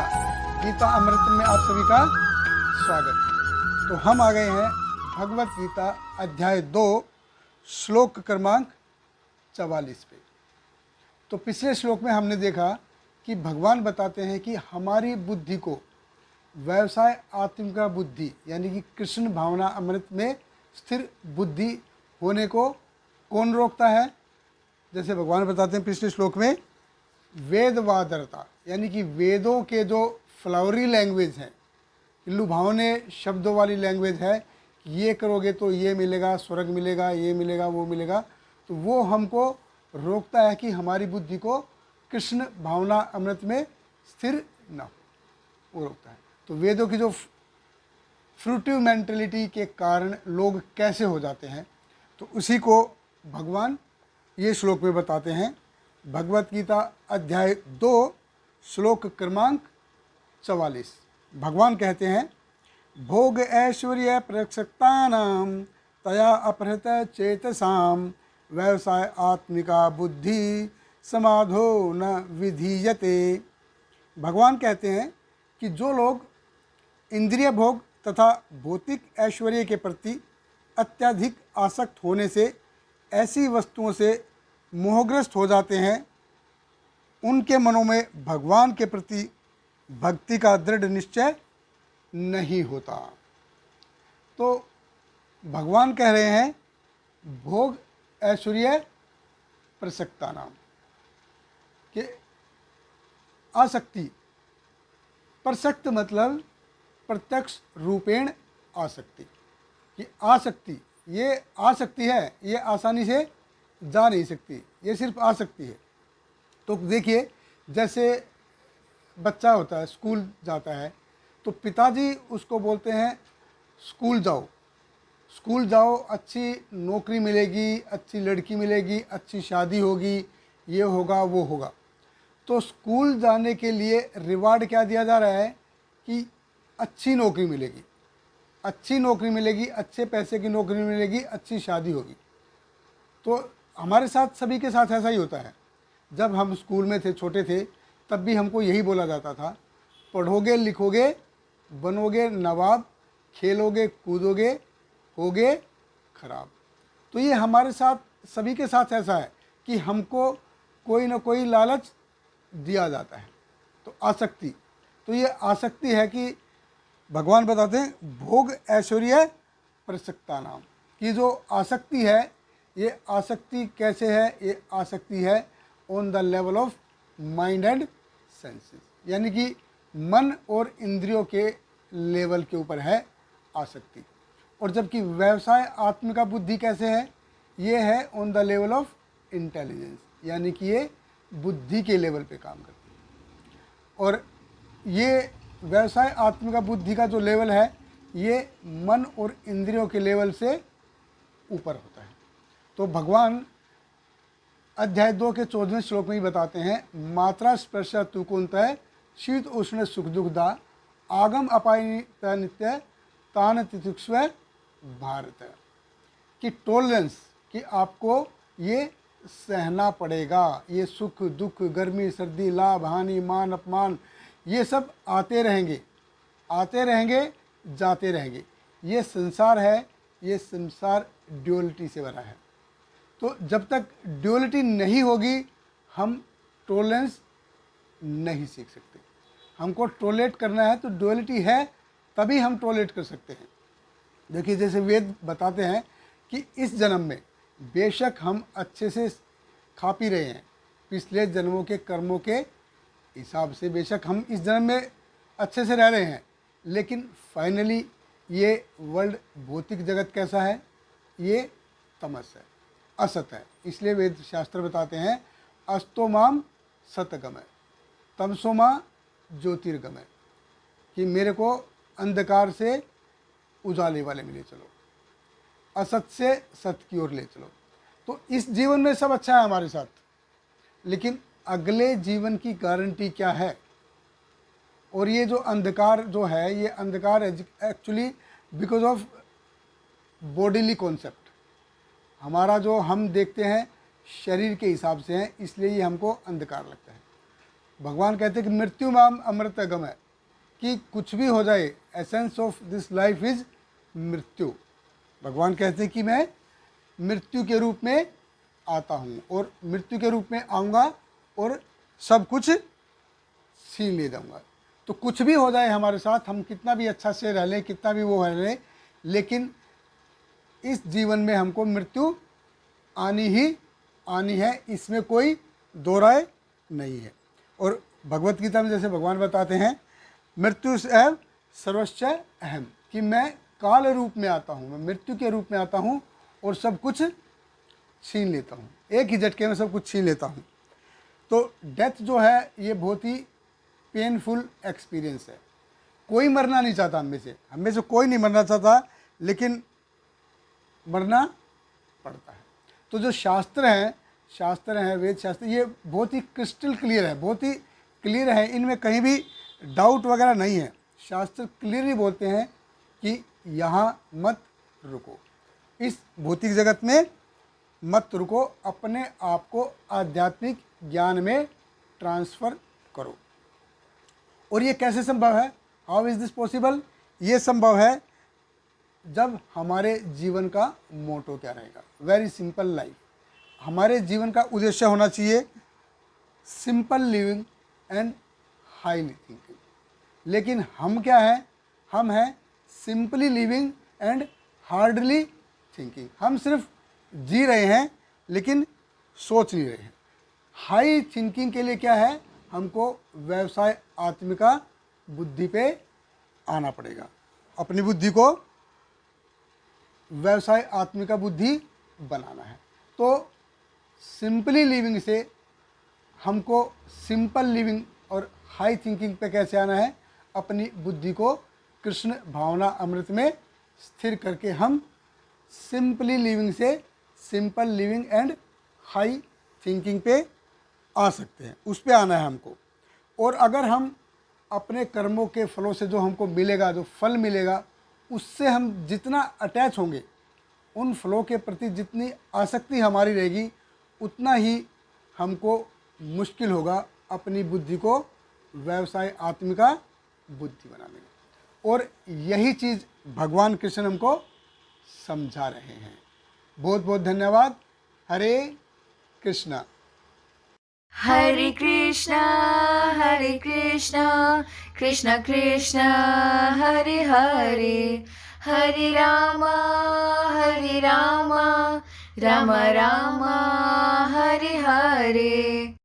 गीता अमृत में आप सभी का स्वागत है। तो हम आ गए हैं भगवत गीता अध्याय 2 श्लोक क्रमांक 44 पे। तो पिछले श्लोक में हमने देखा कि भगवान बताते हैं कि हमारी बुद्धि को व्यवसाय आत्मिका बुद्धि यानी कि कृष्ण भावना अमृत में स्थिर बुद्धि होने को कौन रोकता है। जैसे भगवान बताते हैं पिछले श्लोक में, वेदवादरता यानी कि वेदों के जो फ्लावरी लैंग्वेज हैं, लुभावने शब्दों वाली लैंग्वेज है कि ये करोगे तो ये मिलेगा, स्वर्ग मिलेगा, ये मिलेगा, वो मिलेगा, तो वो हमको रोकता है कि हमारी बुद्धि को कृष्ण भावना अमृत में स्थिर न हो, वो रोकता है। तो वेदों की जो फ्रूटिव मेंटलिटी के कारण लोग कैसे हो जाते हैं, तो उसी को भगवान ये श्लोक में बताते हैं। भगवत गीता अध्याय 2 श्लोक क्रमांक 44। भगवान कहते हैं, भोग ऐश्वर्य प्रसक्तानां तया अपहृत चेतसाम व्यवसाय आत्मिका बुद्धि समाधो न विधीयते। भगवान कहते हैं कि जो लोग इंद्रिय भोग तथा भौतिक ऐश्वर्य के प्रति अत्यधिक आसक्त होने से ऐसी वस्तुओं से मोहग्रस्त हो जाते हैं, उनके मनों में भगवान के प्रति भक्ति का दृढ़ निश्चय नहीं होता। तो भगवान कह रहे हैं, भोग ऐश्वर्य प्रसक्ता नाम कि आसक्ति, प्रसक्त मतलब प्रत्यक्ष रूपेण आसक्ति, कि आसक्ति, ये आसक्ति है, ये आसानी से जा नहीं सकती, ये सिर्फ आ सकती है। तो देखिए, जैसे बच्चा होता है, स्कूल जाता है, तो पिताजी उसको बोलते हैं स्कूल जाओ, स्कूल जाओ, अच्छी नौकरी मिलेगी, अच्छी लड़की मिलेगी, अच्छी शादी होगी, ये होगा, वो होगा। तो स्कूल जाने के लिए रिवार्ड क्या दिया जा रहा है कि अच्छी नौकरी मिलेगी, अच्छी नौकरी मिलेगी, अच्छे पैसे की नौकरी मिलेगी, अच्छी शादी होगी। तो हमारे साथ, सभी के साथ ऐसा ही होता है। जब हम स्कूल में थे, छोटे थे, तब भी हमको यही बोला जाता था, पढ़ोगे लिखोगे बनोगे नवाब, खेलोगे कूदोगे होगे खराब। तो ये हमारे साथ, सभी के साथ ऐसा है कि हमको कोई ना कोई लालच दिया जाता है। तो आसक्ति, तो ये आसक्ति है कि भगवान बताते हैं भोग ऐश्वर्य प्रसक्ता नाम, कि जो आसक्ति है, ये आसक्ति कैसे है, ये आसक्ति है on the level of mind and senses, यानी कि मन और इंद्रियों के लेवल के ऊपर है आसक्ति। और जबकि व्यवसाय आत्मिका बुद्धि कैसे है, ये है on the level of intelligence, यानी कि ये बुद्धि के लेवल पे काम करती है। और ये व्यवसाय आत्मिका बुद्धि का जो लेवल है, ये मन और इंद्रियों के लेवल से ऊपर होता है। तो भगवान अध्याय 2 के 14वें श्लोक में ही बताते हैं, मात्रा स्पर्श तुकुंतः शीत उष्ण सुख दुखदा आगम अपायित नित्य तान तितिक्ष्व भारत, कि टॉलरेंस, कि आपको ये सहना पड़ेगा, ये सुख दुख, गर्मी सर्दी, लाभ हानि, मान अपमान, ये सब आते रहेंगे, आते रहेंगे, जाते रहेंगे। ये संसार है, ये संसार ड्यूअलिटी से भरा है। तो जब तक ड्यूअलिटी नहीं होगी, हम टॉलरेंस नहीं सीख सकते। हमको टॉलरेट करना है तो ड्यूअलिटी है, तभी हम टॉलरेट कर सकते हैं। देखिए, जैसे वेद बताते हैं कि इस जन्म में बेशक हम अच्छे से खा पी रहे हैं, पिछले जन्मों के कर्मों के हिसाब से बेशक हम इस जन्म में अच्छे से रह रहे हैं, लेकिन फाइनली ये वर्ल्ड, भौतिक जगत कैसा है, ये तमस है, असत है। इसलिए वेद शास्त्र बताते हैं, अस्तो माम सतगमय तमसो मां ज्योतिर्गमय, कि मेरे को अंधकार से उजाले वाले में ले चलो, असत से सत की ओर ले चलो। तो इस जीवन में सब अच्छा है हमारे साथ, लेकिन अगले जीवन की गारंटी क्या है। और ये जो अंधकार जो है, ये अंधकार actually because of bodily concept, हमारा जो हम देखते हैं शरीर के हिसाब से है, इसलिए ये हमको अंधकार लगता है। भगवान कहते हैं कि मृत्यु माम अमृतगम है, कि कुछ भी हो जाए, essence of this life is मृत्यु। भगवान कहते हैं कि मैं मृत्यु के रूप में आता हूँ और मृत्यु के रूप में आऊँगा और सब कुछ छीन ले जाऊँगा। तो कुछ भी हो जाए हमारे साथ, हम कितना भी अच्छा से रह लें, कितना भी वो रह लें, लेकिन इस जीवन में हमको मृत्यु आनी ही आनी है, इसमें कोई दो राय नहीं है। और भगवत गीता में जैसे भगवान बताते हैं, मृत्यु एव सर्वस्व अहम, कि मैं काल रूप में आता हूँ, मैं मृत्यु के रूप में आता हूँ और सब कुछ छीन लेता हूँ, एक ही झटके में सब कुछ छीन लेता हूँ। तो डेथ जो है ये बहुत ही पेनफुल एक्सपीरियंस है। कोई मरना नहीं चाहता, हम में से कोई नहीं मरना चाहता, लेकिन मरना पड़ता है। तो जो शास्त्र हैं वेद शास्त्र, ये बहुत ही क्रिस्टल क्लियर है, बहुत ही क्लियर है, इनमें कहीं भी डाउट वगैरह नहीं है। शास्त्र क्लियरली बोलते हैं कि यहाँ मत रुको, इस भौतिक जगत में मत रुको, अपने आप को आध्यात्मिक ज्ञान में ट्रांसफ़र करो। और ये कैसे संभव है? How is this possible? ये संभव है जब हमारे जीवन का मोटो क्या रहेगा। वेरी सिंपल लाइफ, हमारे जीवन का उद्देश्य होना चाहिए simple living and highly thinking. लेकिन हम क्या हैं? हम हैं simply living and hardly thinking. हम सिर्फ जी रहे हैं लेकिन सोच नहीं रहे हैं। हाई थिंकिंग के लिए क्या है? हमको व्यवसाय आत्मिका बुद्धि पे आना पड़ेगा, अपनी बुद्धि को व्यवसाय आत्मिका बुद्धि बनाना है। तो सिंपली लिविंग से हमको सिंपल लिविंग और हाई थिंकिंग पे कैसे आना है? अपनी बुद्धि को कृष्ण भावना अमृत में स्थिर करके हम सिंपली लिविंग से simple living and high thinking पे आ सकते हैं, उस पे आना है हमको। और अगर हम अपने कर्मों के फलों से जो हमको मिलेगा, जो फल मिलेगा, उससे हम जितना अटैच होंगे, उन फलों के प्रति जितनी आसक्ति हमारी रहेगी, उतना ही हमको मुश्किल होगा अपनी बुद्धि को व्यवसाय आत्मिका बुद्धि बनाने में। और यही चीज़ भगवान कृष्ण हमको समझा रहे हैं। बहुत बहुत धन्यवाद। हरे कृष्णा। हरे कृष्णा कृष्ण कृष्ण हरे हरे, हरे रामा राम राम हरे हरे।